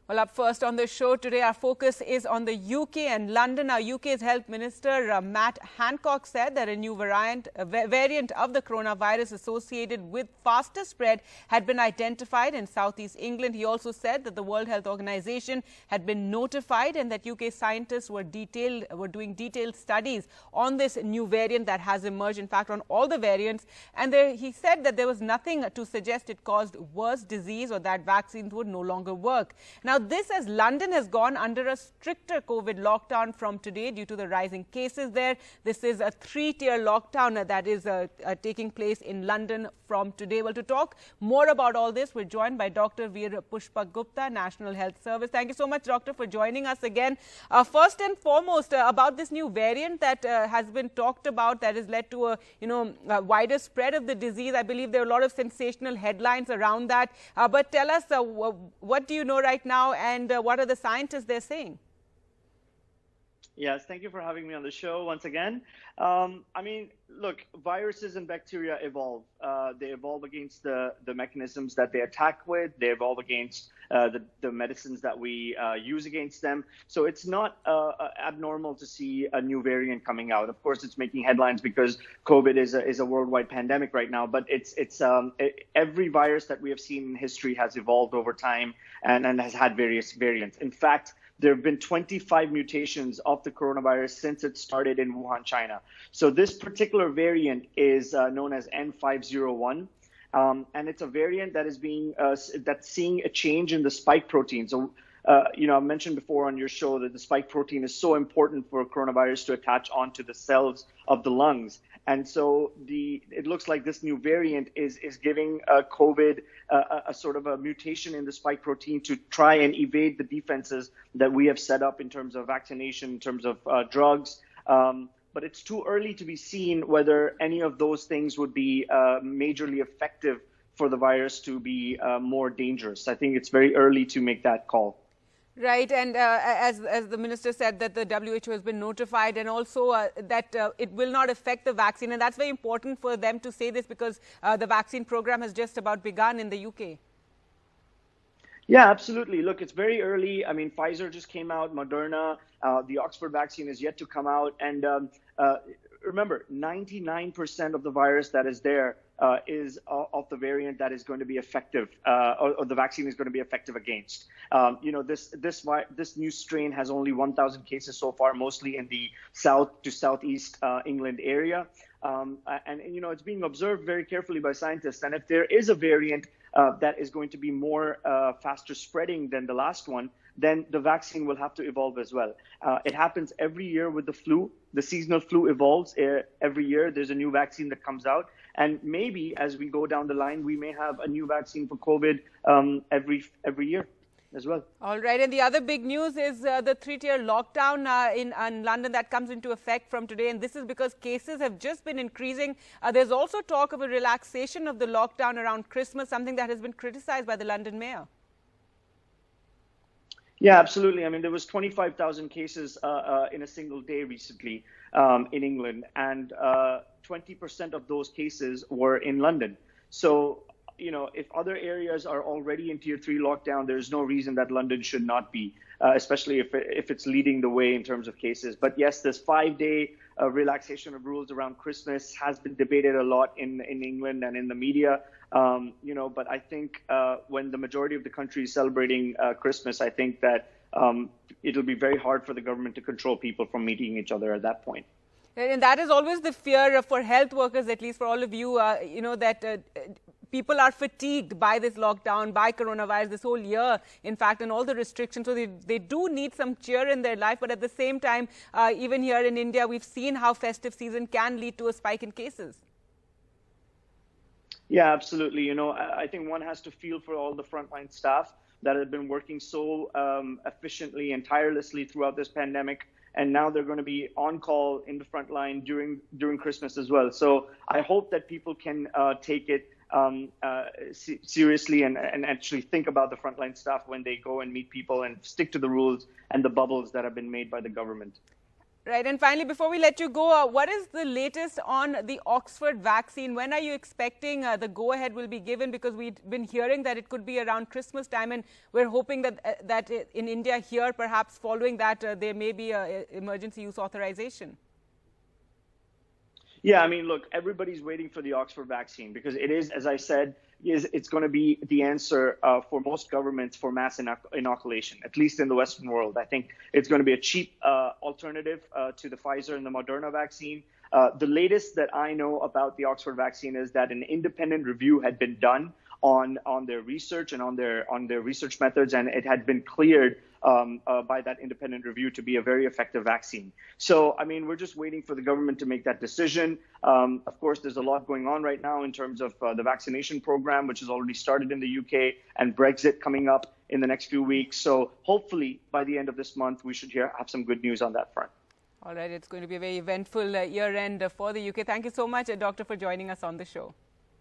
Well, up first on the show today, our focus is on the UK and London. Our UK's Health Minister Matt Hancock said that a new variant of the coronavirus associated with faster spread had been identified in southeast England. He also said that the World Health Organization had been notified and that UK scientists were doing detailed studies on this new variant that has emerged, in fact, on all the variants. And he said that there was nothing to suggest it caused worse disease or that vaccines would no longer work. Now, this as London has gone under a stricter COVID lockdown from today due to the rising cases there. This is a 3-tier lockdown that is taking place in London from today. Well, to talk more about all this, we're joined by Dr. Veer Pushpak Gupta, National Health Service. Thank you so much, Doctor, for joining us again. First and foremost, about this new variant that has been talked about that has led to a wider spread of the disease. I believe there are a lot of sensational headlines around that. But tell us, what do you know right now? And what are the scientists they're saying? Yes, thank you for having me on the show once again. Look, viruses and bacteria evolve. They evolve against the mechanisms that they attack with. They evolve against the medicines that we use against them. So it's not abnormal to see a new variant coming out. Of course, it's making headlines because COVID is a worldwide pandemic right now. But every virus that we have seen in history has evolved over time and has had various variants. In fact, there have been 25 mutations of the coronavirus since it started in Wuhan, China. So this particular variant is known as N501, and it's a variant that is that's seeing a change in the spike protein. So, I mentioned before on your show that the spike protein is so important for coronavirus to attach onto the cells of the lungs. And so it looks like this new variant is giving COVID a sort of a mutation in the spike protein to try and evade the defenses that we have set up in terms of vaccination, in terms of drugs. But it's too early to be seen whether any of those things would be majorly effective for the virus to be more dangerous. I think it's very early to make that call. Right, and as the minister said that the WHO has been notified, and also that it will not affect the vaccine, and that's very important for them to say this because the vaccine program has just about begun in the UK. Yeah, absolutely. Look, it's very early. I mean, Pfizer just came out, Moderna, the Oxford vaccine is yet to come out, and remember, 99% of the virus that is there is of the variant that is going to be effective, or the vaccine is going to be effective against. This new strain has only 1,000 cases so far, mostly in the south to southeast England area. It's being observed very carefully by scientists. And if there is a variant that is going to be more faster spreading than the last one, then the vaccine will have to evolve as well. It happens every year with the flu. The seasonal flu evolves every year. There's a new vaccine that comes out. And maybe as we go down the line, we may have a new vaccine for COVID every year as well. All right. And the other big news is the 3-tier lockdown in London that comes into effect from today. And this is because cases have just been increasing. There's also talk of a relaxation of the lockdown around Christmas, something that has been criticized by the London mayor. Yeah, absolutely. I mean, there was 25,000 cases in a single day recently in England, and 20% of those cases were in London. So, if other areas are already in Tier 3 lockdown, there's no reason that London should not be, especially if it's leading the way in terms of cases. But yes, this 5-day relaxation of rules around Christmas has been debated a lot in England and in the media. But I think when the majority of the country is celebrating Christmas, I think that it'll be very hard for the government to control people from meeting each other at that point. And that is always the fear for health workers, at least for all of you, that people are fatigued by this lockdown, by coronavirus, this whole year, in fact, and all the restrictions. So they do need some cheer in their life. But at the same time, even here in India, we've seen how festive season can lead to a spike in cases. Yeah, absolutely. I think one has to feel for all the frontline staff that have been working so efficiently and tirelessly throughout this pandemic. And now they're going to be on call in the front line during Christmas as well. So I hope that people can take it seriously and actually think about the frontline staff when they go and meet people and stick to the rules and the bubbles that have been made by the government. Right, and finally, before we let you go, what is the latest on the Oxford vaccine? When are you expecting the go-ahead will be given? Because we've been hearing that it could be around Christmas time, and we're hoping that in India here, perhaps following that, there may be an emergency use authorization. Yeah, I mean, look, everybody's waiting for the Oxford vaccine because it is, as I said, it's going to be the answer for most governments for mass inoculation, at least in the Western world. I think it's going to be a cheap alternative to the Pfizer and the Moderna vaccine. The latest that I know about the Oxford vaccine is that an independent review had been done on their research and on their research methods, and it had been cleared by that independent review to be a very effective vaccine. So, I mean, we're just waiting for the government to make that decision. Of course, there's a lot going on right now in terms of the vaccination program, which has already started in the UK, and Brexit coming up in the next few weeks. So hopefully by the end of this month, we should have some good news on that front. All right, it's going to be a very eventful year end for the UK. Thank you so much, Doctor, for joining us on the show.